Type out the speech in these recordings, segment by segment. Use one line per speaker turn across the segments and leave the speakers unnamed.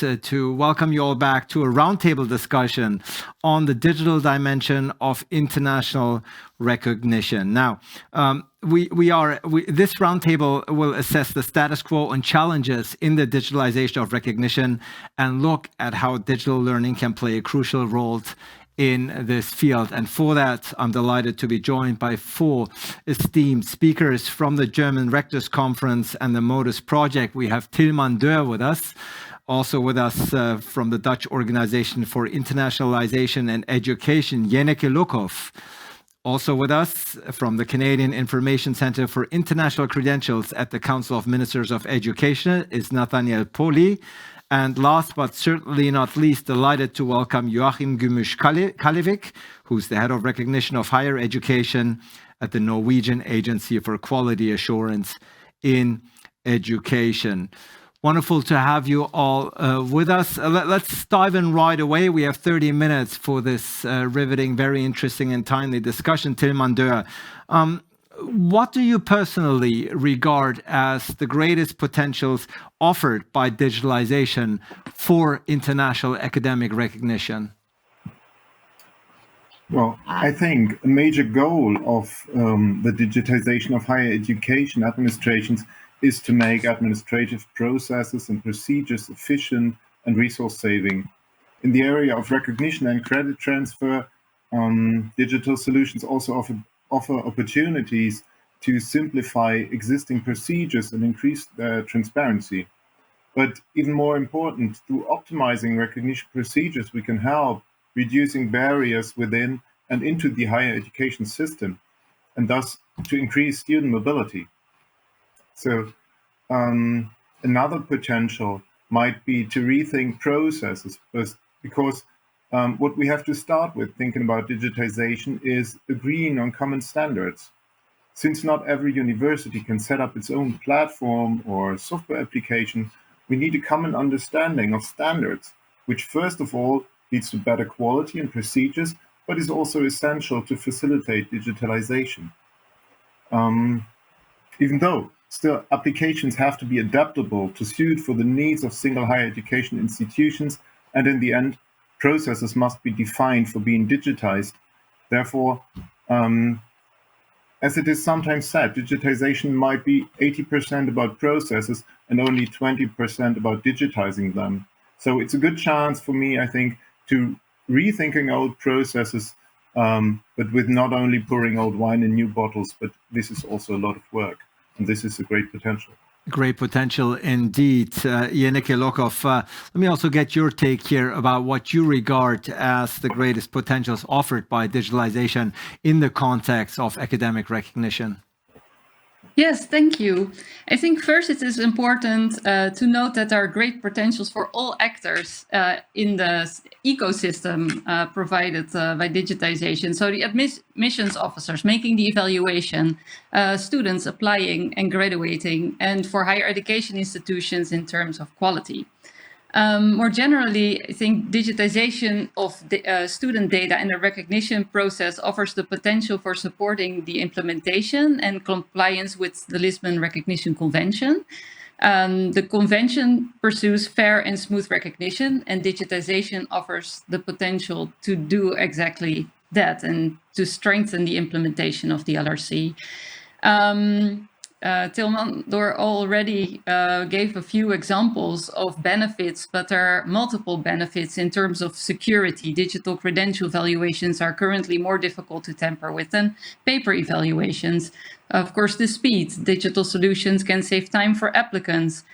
to welcome you all back to a roundtable discussion on the digital dimension of international recognition. Now, this roundtable will assess the status quo and challenges in the digitalization of recognition and look at how digital learning can play a crucial role in this field. And for that, I'm delighted to be joined by 4 esteemed speakers from the German Rectors Conference and the MODUS project. We have Tilman Dörr with us, also with us from the Dutch Organization for Internationalisation and Education, Jenneke Lokhoff. Also with us from the Canadian Information Centre for International Credentials at the Council of Ministers of Education is Nathanaël Poli. And last but certainly not least, delighted to welcome Joachim Gümüş Kallevig, who's the head of recognition of higher education at the Norwegian Agency for Quality Assurance in Education. Wonderful to have you all with us. Let's dive in right away. We have 30 minutes for this riveting, very interesting and timely discussion. Tilman Dörr, what do you personally regard as the greatest potentials offered by digitalization for international academic recognition?
Well, I think a major goal of the digitization of higher education administrations is to make administrative processes and procedures efficient and resource-saving. In the area of recognition and credit transfer, digital solutions also offer opportunities to simplify existing procedures and increase transparency. But even more important, through optimizing recognition procedures, we can help reducing barriers within and into the higher education system, and thus to increase student mobility. So another potential might be to rethink processes, because what we have to start with thinking about digitization is agreeing on common standards. Since not every university can set up its own platform or software application, we need a common understanding of standards, which first of all leads to better quality and procedures, but is also essential to facilitate digitalization. Even though still applications have to be adaptable to suit for the needs of single higher education institutions, and in the end, processes must be defined for being digitized. Therefore, as it is sometimes said, digitization might be 80% about processes and only 20% about digitizing them. So it's a good chance for me, I think, to rethinking old processes, but with not only pouring old wine in new bottles, but this is also a lot of work, and this is a great potential.
Great potential indeed. Jenneke Lokhoff, let me also get your take here about what you regard as the greatest potentials offered by digitalization in the context of academic recognition.
Yes, thank you. I think first it is important to note that there are great potentials for all actors in the ecosystem provided by digitization. So the admissions officers making the evaluation, students applying and graduating, and for higher education institutions in terms of quality. More generally, I think digitization of the, student data and the recognition process offers the potential for supporting the implementation and compliance with the Lisbon Recognition Convention. The convention pursues fair and smooth recognition, and digitization offers the potential to do exactly that and to strengthen the implementation of the LRC. Tilman Dörr already gave a few examples of benefits, but there are multiple benefits in terms of security. Digital credential evaluations are currently more difficult to tamper with than paper evaluations. Of course, the speed. Digital solutions can save time for applicants.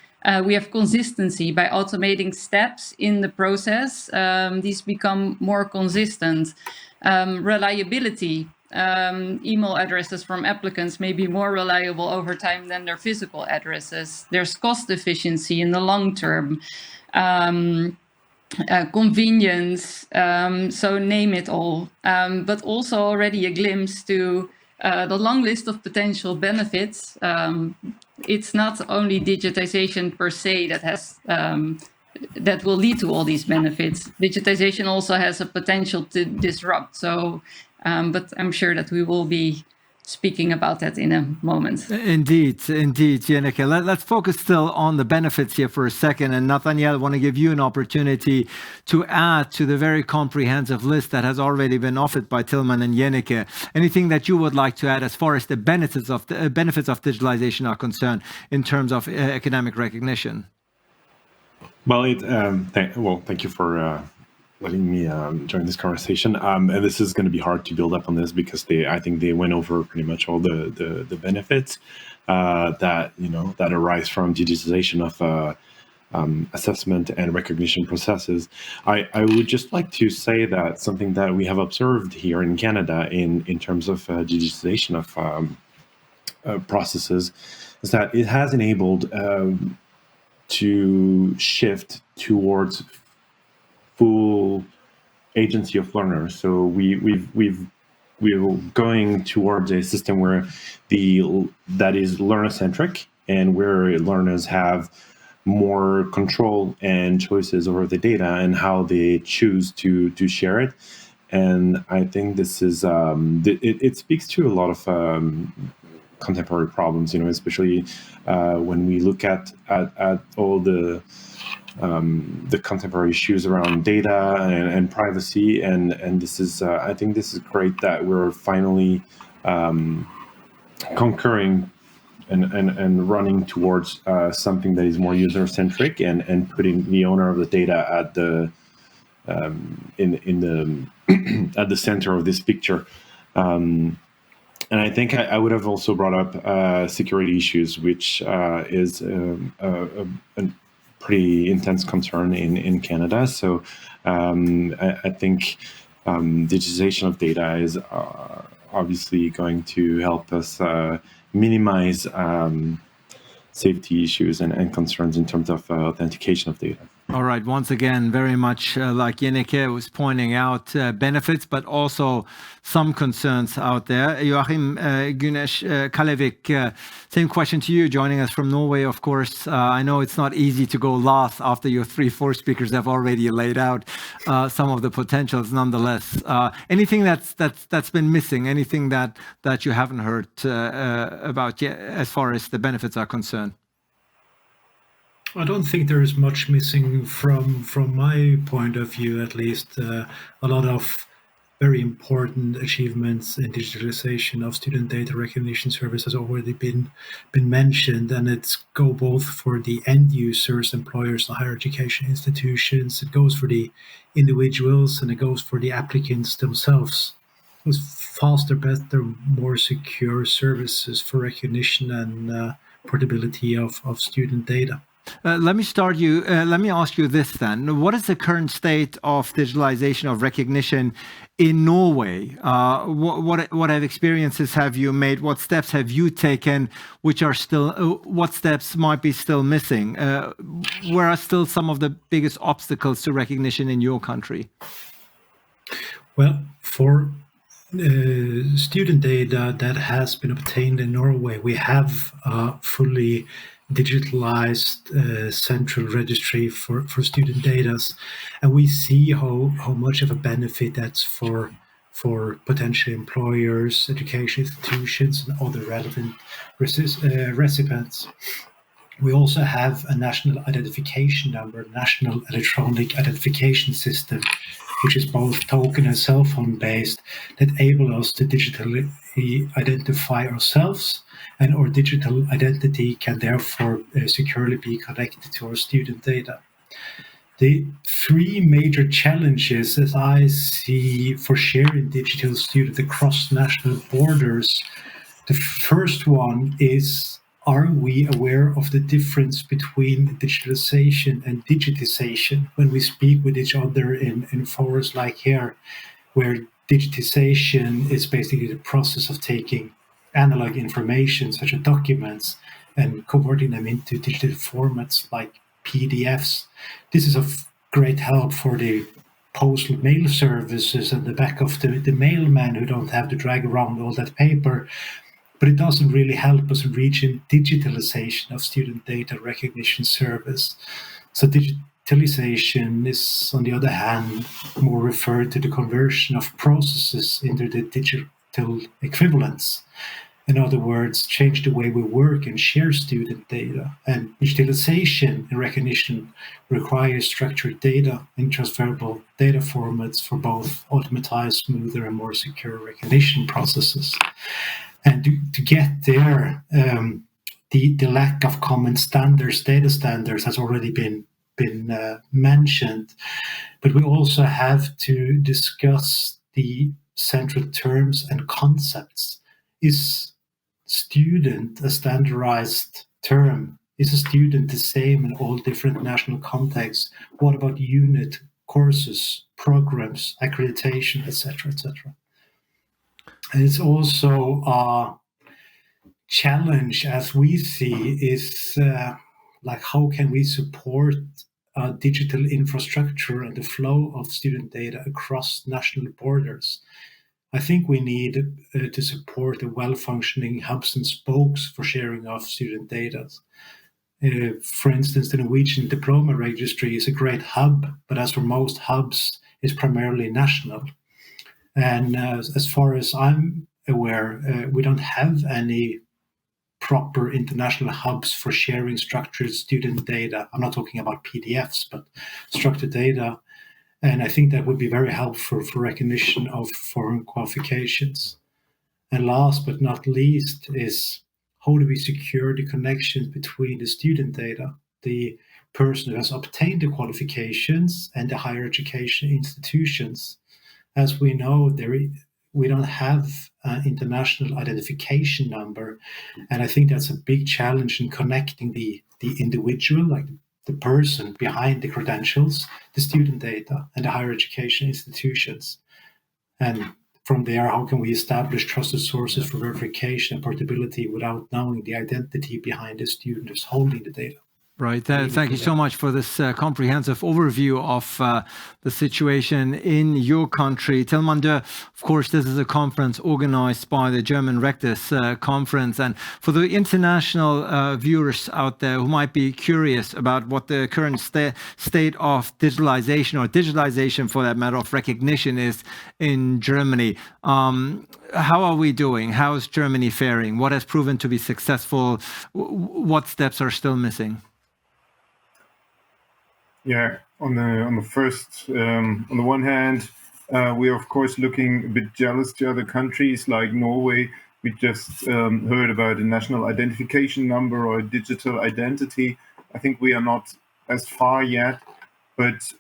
We have consistency by automating steps in the process. These become more consistent. Reliability. Email addresses from applicants may be more reliable over time than their physical addresses. There's cost efficiency in the long term, convenience, so name it all, but also already a glimpse to the long list of potential benefits. It's not only digitization per se that has that will lead to all these benefits. Digitization also has a potential to disrupt. So, but I'm sure that we will be speaking about that in a moment.
Indeed, Jenneke. Let's focus still on the benefits here for a second. And Nathanaël, I want to give you an opportunity to add to the very comprehensive list that has already been offered by Tilman and Jenneke. Anything that you would like to add as far as the benefits of digitalization are concerned in terms of academic recognition?
Well, thank you for letting me join this conversation. And this is going to be hard to build up on this because I think they went over pretty much all the benefits that arise from digitization of assessment and recognition processes. I would just like to say that something that we have observed here in Canada in terms of digitization of processes is that it has enabled to shift towards full agency of learners. So we're going towards a system where that is learner-centric and where learners have more control and choices over the data and how they choose to share it. And I think this is it speaks to a lot of contemporary problems, especially when we look at all the contemporary issues around data and privacy, and this is I think this is great that we're finally conquering and running towards something that is more user-centric and putting the owner of the data at the in the at the center of this picture. And I think I would have also brought up security issues, which is a pretty intense concern in Canada. So I think digitization of data is obviously going to help us minimize safety issues and concerns in terms of authentication of data.
All right. Once again, very much like Jenneke was pointing out, benefits, but also some concerns out there. Joachim, Gümüş, Kallevig, same question to you, joining us from Norway, of course. I know it's not easy to go last after your 3-4 speakers have already laid out some of the potentials nonetheless. Anything that's been missing, anything that you haven't heard about yet as far as the benefits are concerned?
I don't think there is much missing from my point of view, at least. A lot of very important achievements in digitalization of student data recognition service has already been mentioned, and it's go both for the end users, employers, the higher education institutions. It goes for the individuals, and it goes for the applicants themselves. It's faster, better, more secure services for recognition and portability of student data.
Let me ask you this then. What is the current state of digitalization of recognition in Norway? What experiences have you made? What steps have you taken which are still, what steps might be still missing? Where are still some of the biggest obstacles to recognition in your country?
Well, for student data that has been obtained in Norway, we have fully digitalized central registry for student data, and we see how much of a benefit that's for potential employers, education institutions, and other relevant recipients. We also have a national identification number, national electronic identification system, which is both token and cell phone based, that enable us to digitally identify ourselves, and our digital identity can therefore securely be connected to our student data. The three major challenges that I see for sharing digital students across national borders, the first one is, are we aware of the difference between digitalization and digitization when we speak with each other in forums like here, where digitization is basically the process of taking analog information such as documents and converting them into digital formats like PDFs. This is of great help for the postal mail services and the back of the mailman who don't have to drag around all that paper, but it doesn't really help us reaching digitalization of student data recognition service. So digitalization is, on the other hand, more referred to the conversion of processes into the digital equivalents. In other words, change the way we work and share student data. And digitalization and recognition requires structured data in transferable data formats for both automatized, smoother, and more secure recognition processes. And to get there, the lack of common standards, data standards, has already been mentioned. But we also have to discuss the central terms and concepts. Is student a standardized term? Is a student the same in all different national contexts? What about unit, courses, programs, accreditation, etc., etc.? And it's also a challenge, as we see, is like how can we support digital infrastructure and the flow of student data across national borders? I think we need to support the well-functioning hubs and spokes for sharing of student data. For instance, the Norwegian diploma registry is a great hub, but as for most hubs, it's primarily national. And as far as I'm aware, we don't have any proper international hubs for sharing structured student data. I'm not talking about PDFs, but structured data. And I think that would be very helpful for recognition of foreign qualifications. And last but not least is how do we secure the connections between the student data, the person who has obtained the qualifications, and the higher education institutions. As we know, we don't have an international identification number. And I think that's a big challenge in connecting the individual, like the person behind the credentials, the student data, and the higher education institutions. And from there, how can we establish trusted sources for verification and portability without knowing the identity behind the student who's holding the data?
Right. Thank you so much for this comprehensive overview of the situation in your country. Tilman, of course, this is a conference organized by the German Rectors conference. And for the international viewers out there who might be curious about what the current state of digitalization, or digitalization for that matter, of recognition is in Germany, how are we doing? How is Germany faring? What has proven to be successful? What steps are still missing?
Yeah, on the one hand, we are of course looking a bit jealous to other countries like Norway. We just heard about a national identification number or a digital identity. I think we are not as far yet, but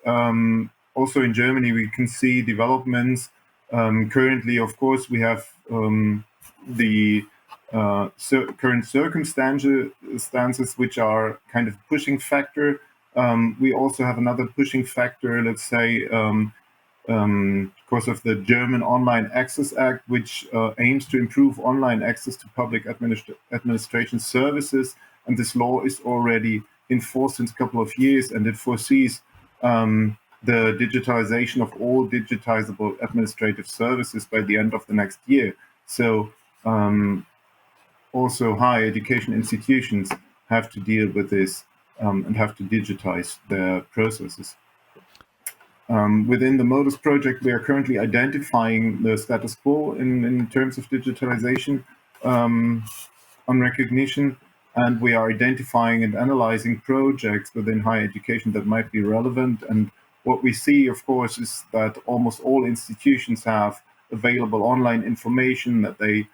also in Germany we can see developments. Currently, of course, we have the current circumstances which are kind of pushing factor. We also have another pushing factor, let's say, because of the German Online Access Act, which aims to improve online access to public administration services. And this law is already in force since a couple of years, and it foresees the digitalization of all digitizable administrative services by the end of the next year. So also higher education institutions have to deal with this and have to digitize their processes. Within the MODUS project, we are currently identifying the status quo in terms of digitalization on recognition, and we are identifying and analyzing projects within higher education that might be relevant. And what we see, of course, is that almost all institutions have available online information, that they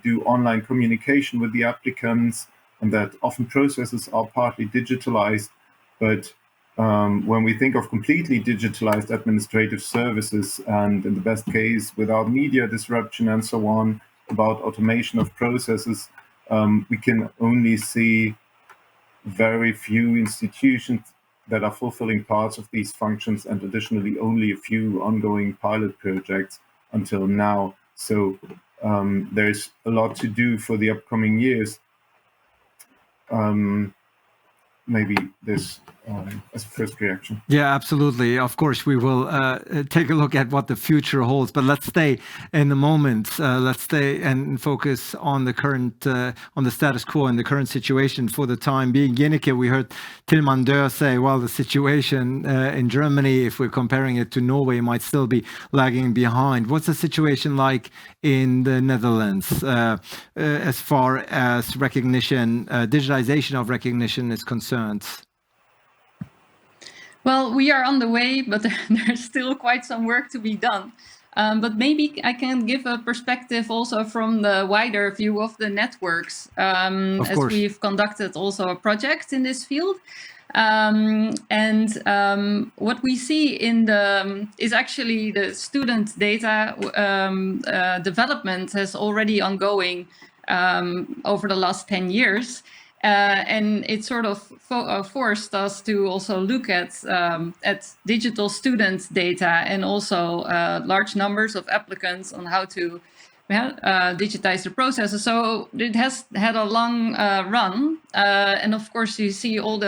do online communication with the applicants, and that often processes are partly digitalized. But when we think of completely digitalized administrative services, and in the best case without media disruption and so on, about automation of processes, we can only see very few institutions that are fulfilling parts of these functions, and additionally only a few ongoing pilot projects until now. So there's a lot to do for the upcoming years. Maybe this as a first reaction.
Yeah, absolutely. Of course, we will take a look at what the future holds, but let's stay in the moment. Let's stay and focus on the current, on the status quo and the current situation for the time being. Jenneke, we heard Tilman Dörr say, well, the situation in Germany, if we're comparing it to Norway, might still be lagging behind. What's the situation like in the Netherlands as far as recognition, digitalization of recognition is concerned?
Well, we are on the way, but there's still quite some work to be done. But maybe I can give a perspective also from the wider view of the networks, as we've conducted also a project in this field. What we see in is actually the student data development has already ongoing over the last 10 years. And it sort of forced us to also look at digital student data and also large numbers of applicants on how to digitize the processes. So it has had a long run. And of course, you see all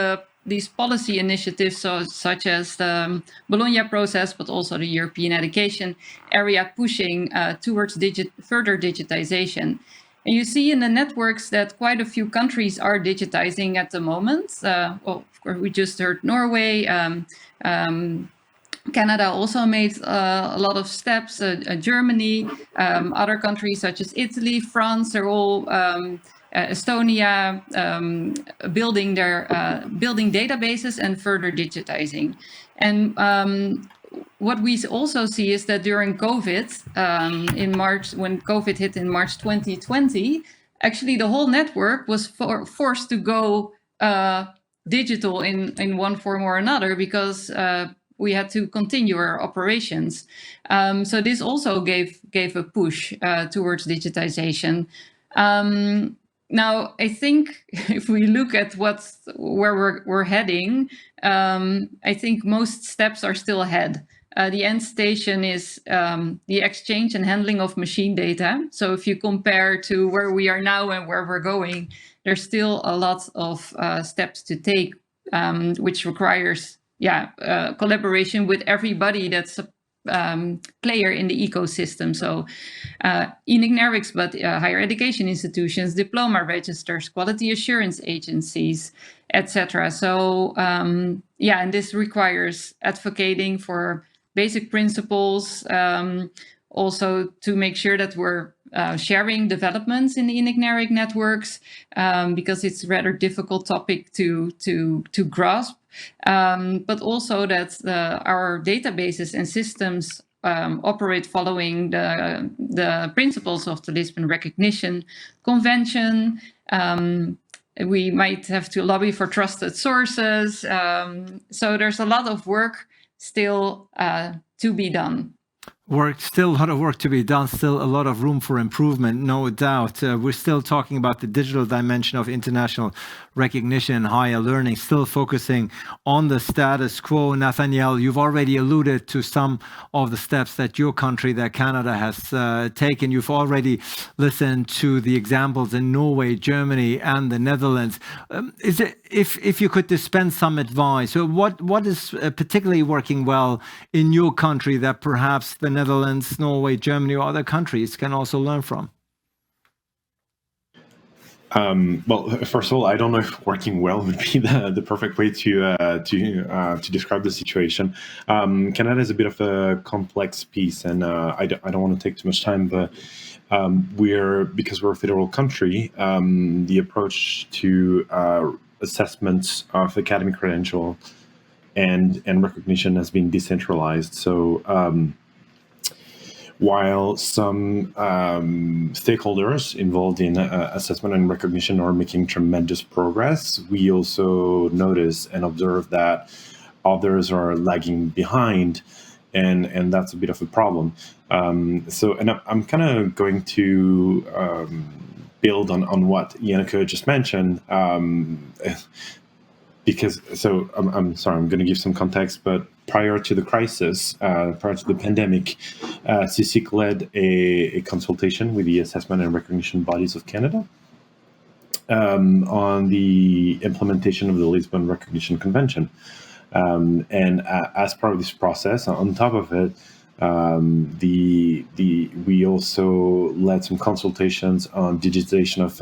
these policy initiatives, such as the Bologna process, but also the European education area pushing towards further digitization. And you see in the networks that quite a few countries are digitizing at the moment. Well, of course, we just heard Norway. Canada also made a lot of steps. Germany, other countries such as Italy, France, they're all Estonia building databases and further digitizing. And what we also see is that during COVID, in March, when COVID hit in March 2020, actually the whole network was forced to go digital in one form or another, because we had to continue our operations. So this also gave a push towards digitization. Now, I think if we look at where we're heading, I think most steps are still ahead. The end station is the exchange and handling of machine data. So if you compare to where we are now and where we're going, there's still a lot of steps to take, which requires collaboration with everybody that's a player in the ecosystem. So ENIC-NARICs, but higher education institutions, diploma registers, quality assurance agencies, etc. So and this requires advocating for basic principles, also to make sure that we're sharing developments in the ENIC-NARIC networks, because it's a rather difficult topic to grasp, but also that our databases and systems operate following the principles of the Lisbon Recognition Convention. We might have to lobby for trusted sources. So there's a lot of work still to be done.
Still a lot of work to be done, still a lot of room for improvement, no doubt. We're still talking about the digital dimension of international recognition, higher learning, still focusing on the status quo. Nathanaël, you've already alluded to some of the steps that your country, that Canada, has taken. You've already listened to the examples in Norway, Germany, and the Netherlands. If you could dispense some advice, so what is particularly working well in your country that perhaps the Netherlands, Norway, Germany, or other countries can also learn from?
Well, first of all, I don't know if working well would be the perfect way to describe the situation. Canada is a bit of a complex piece, and I don't want to take too much time, but because we're a federal country, the approach to assessments of academic credential and recognition has been decentralized. So while some stakeholders involved in assessment and recognition are making tremendous progress, we also notice and observe that others are lagging behind, and that's a bit of a problem. And I'm kind of going to build on what Jenneke just mentioned, because, so I'm sorry, I'm going to give some context, but prior to the crisis, prior to the pandemic, CICIC led a consultation with the assessment and recognition bodies of Canada. on the implementation of the Lisbon Recognition Convention. And as part of this process, on top of it, we also led some consultations on digitization of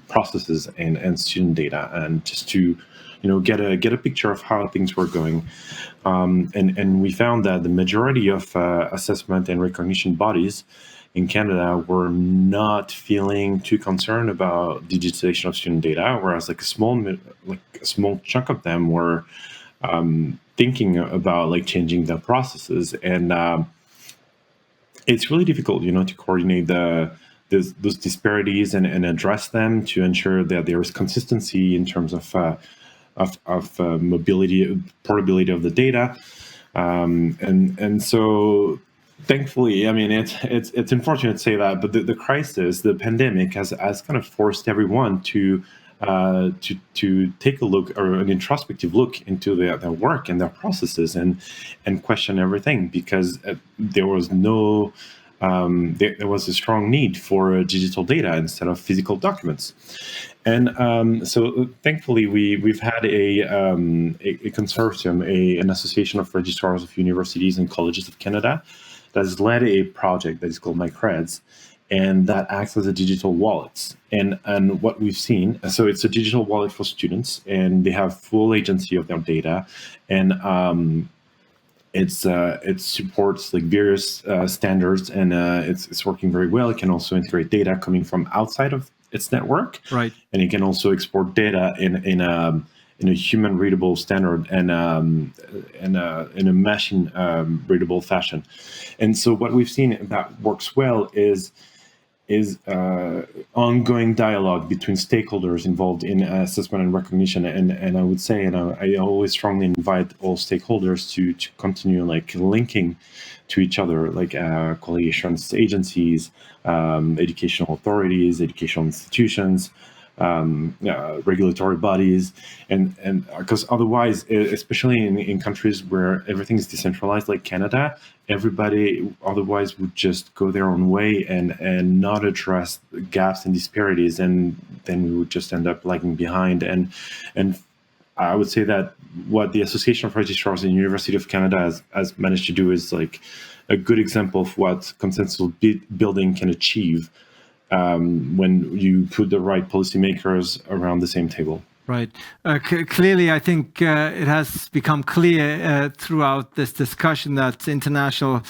processes and student data, and just to get a picture of how things were going. And we found that the majority of assessment and recognition bodies in Canada were not feeling too concerned about digitization of student data, whereas a small chunk of them were thinking about changing the processes. And it's really difficult, to coordinate those disparities and address them to ensure that there is consistency in terms of mobility, portability of the data, and so. Thankfully, I mean, it's unfortunate to say that, but the crisis, the pandemic, has kind of forced everyone to take a look, or an introspective look, into their work and their processes, and question everything, because there was there was a strong need for digital data instead of physical documents. And so thankfully we've had a consortium, an association of registrars of universities and colleges of Canada, that has led a project that is called MyCreds, and that acts as a digital wallet. And what we've seen, so it's a digital wallet for students, and they have full agency of their data, and it supports various standards, and it's working very well. It can also integrate data coming from outside of its network,
right?
And it can also export data in a human readable standard and in a machine readable fashion. And so what we've seen that works well is ongoing dialogue between stakeholders involved in assessment and recognition. And I would say, and I always strongly invite all stakeholders to continue linking to each other, quality assurance agencies, educational authorities, educational institutions, regulatory bodies, and because otherwise, especially in countries where everything is decentralized like Canada, everybody otherwise would just go their own way and not address the gaps and disparities, and then we would just end up lagging behind. And I would say that what the Association of Registrars in the University of Canada has managed to do is a good example of what consensus building can achieve when you put the right policymakers around the same table.
Right. Clearly, I think it has become clear throughout this discussion that international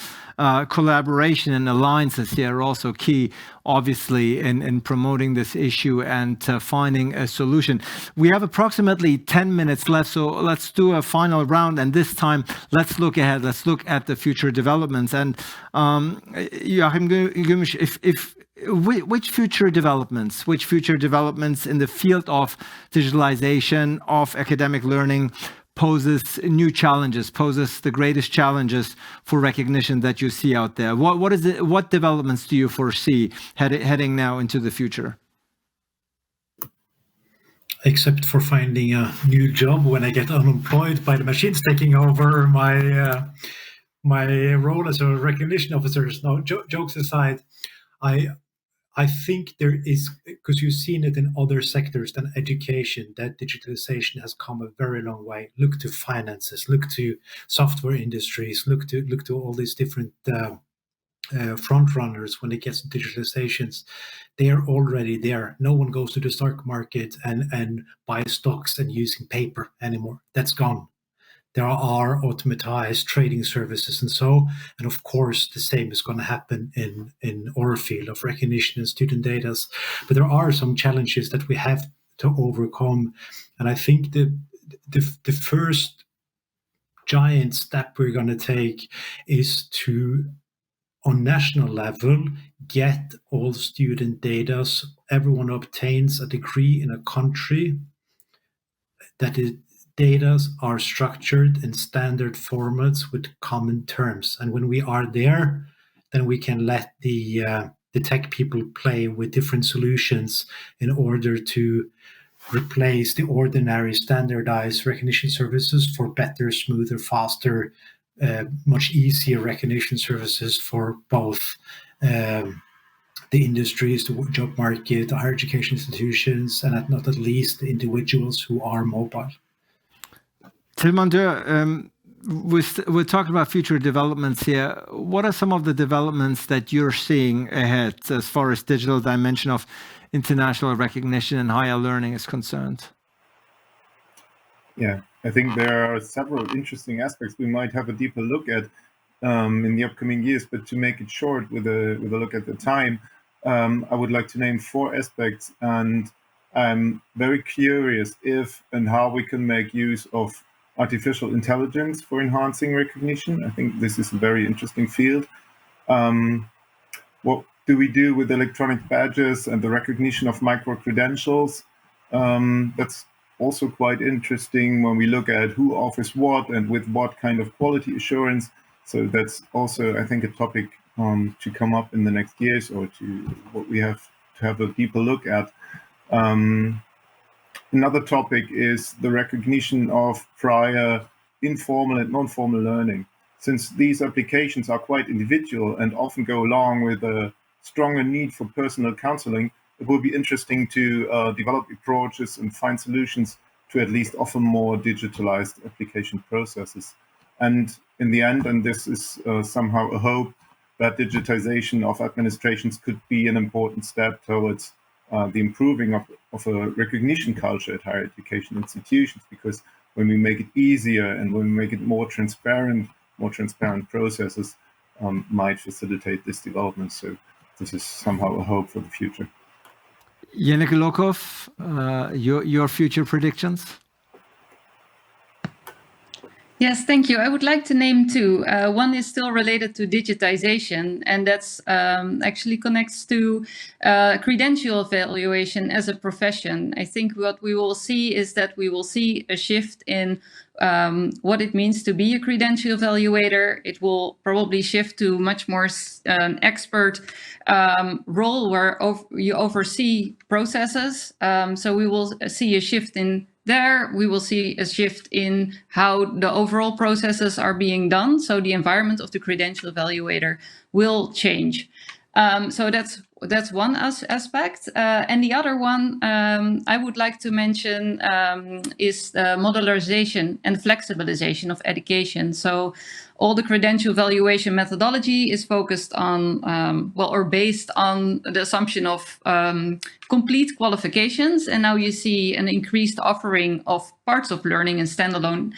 collaboration and alliances here are also key, obviously, in promoting this issue and finding a solution. We have approximately 10 minutes left, so let's do a final round. And this time, let's look ahead. Let's look at the future developments. And Joachim, Gümüş, which future developments in the field of digitalization, of academic learning, poses the greatest challenges for recognition that you see out there? What developments do you foresee heading now into the future?
Except for finding a new job when I get unemployed by the machines taking over my role as a recognition officer. No, jokes aside, I think there is, because you've seen it in other sectors than education, that digitalization has come a very long way. Look to finances, look to software industries, look to all these different front runners when it gets to digitalizations. They are already there. No one goes to the stock market and buys stocks and using paper anymore. That's gone. There are automatized trading services and of course the same is going to happen in our field of recognition and student data. But there are some challenges that we have to overcome, and I think the first giant step we're going to take is to, on national level, get all student data. Everyone obtains a degree in a country that is. Data are structured in standard formats with common terms. And when we are there, then we can let the tech people play with different solutions in order to replace the ordinary standardized recognition services for better, smoother, faster, much easier recognition services for both the industries, the job market, the higher education institutions, and not at least the individuals who are mobile.
Tilman, Dörr, we're talking about future developments here. What are some of the developments that you're seeing ahead as far as digital dimension of international recognition and higher learning is concerned?
Yeah, I think there are several interesting aspects we might have a deeper look at in the upcoming years, but to make it short with a look at the time, I would like to name 4 aspects, and I'm very curious if and how we can make use of artificial intelligence for enhancing recognition. I think this is a very interesting field. What do we do with electronic badges and the recognition of micro-credentials? That's also quite interesting when we look at who offers what and with what kind of quality assurance. So that's also, I think, a topic to come up in the next years, or to what we have to have a deeper look at. Another topic is the recognition of prior informal and non-formal learning. Since these applications are quite individual and often go along with a stronger need for personal counseling, it will be interesting to develop approaches and find solutions to at least offer more digitalized application processes. And in the end, and this is somehow a hope, that digitization of administrations could be an important step towards the improving of a recognition culture at higher education institutions, because when we make it easier and when we make it more transparent processes might facilitate this development. So this is somehow a hope for the future.
Jenneke, Lokhoff, your future predictions?
Yes, thank you. I would like to name 2. One is still related to digitization, and that's actually connects to credential evaluation as a profession. I think what we will see is that we will see a shift in what it means to be a credential evaluator. It will probably shift to much more expert role where you oversee processes. So we will see a shift in there. We will see a shift in how the overall processes are being done. So the environment of the credential evaluator will change. So that's one aspect. And the other one I would like to mention is modularization and flexibilization of education. So all the credential evaluation methodology is focused on, or based on the assumption of complete qualifications. And now you see an increased offering of parts of learning and standalone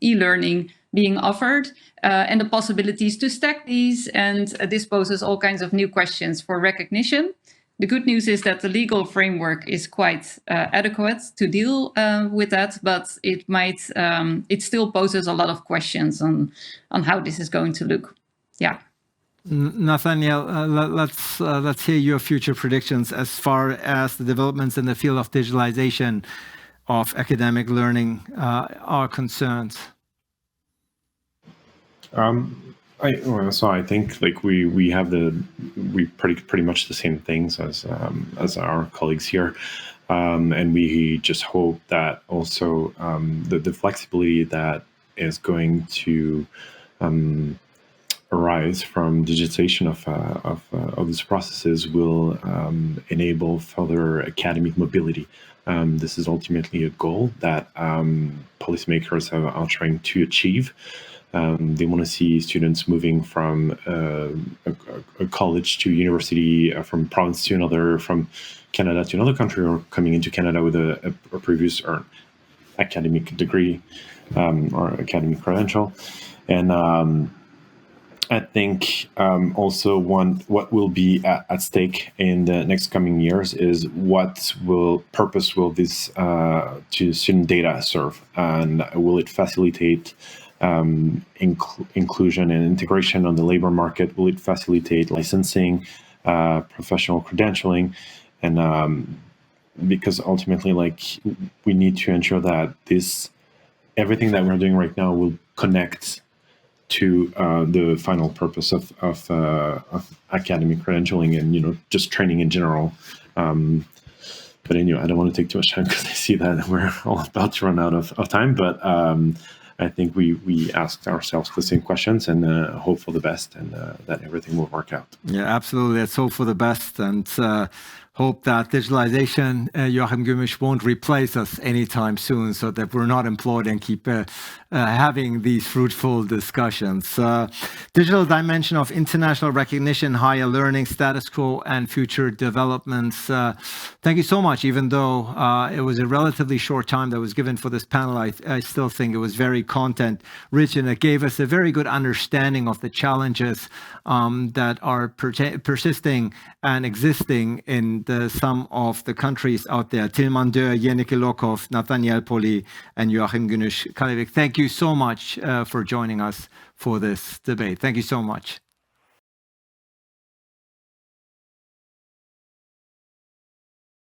e-learning being offered, and the possibilities to stack these. And this poses all kinds of new questions for recognition. The good news is that the legal framework is quite adequate to deal with that, but it still poses a lot of questions on how this is going to look. Yeah.
Nathanaël, let's hear your future predictions as far as the developments in the field of digitalization of academic learning are concerned.
I think like we have pretty much the same things as our colleagues here, and we just hope that also the flexibility that is going to arise from digitization of these processes will enable further academic mobility. This is ultimately a goal that policymakers are trying to achieve. They want to see students moving from a college to university, from province to another, from Canada to another country, or coming into Canada with a previous or academic degree or academic credential. And I think also what will be at stake in the next coming years is what purpose will this to student data serve, and will it facilitate inclusion and integration on the labor market? Will it facilitate licensing, professional credentialing? And because ultimately, like, we need to ensure that everything that we're doing right now will connect to the final purpose of academic credentialing and just training in general. But anyway, I don't want to take too much time because I see that we're all about to run out of time. But I think we asked ourselves the same questions and hope for the best and that everything will work out.
Yeah, absolutely. Let's hope for the best and hope that digitalization, Joachim Gümüş, won't replace us anytime soon, so that we're not employed and keep having these fruitful discussions. Digital dimension of international recognition, higher learning, status quo, and future developments. Thank you so much. Even though it was a relatively short time that was given for this panel, I still think it was very content rich, and it gave us a very good understanding of the challenges that are persisting and existing in some of the countries out there. Tilman, Dörr, Jenneke, Lokhoff, Nathanaël, Poli, and Joachim Gümüş, Kallevig. Thank you so much for joining us for this debate. Thank you so much.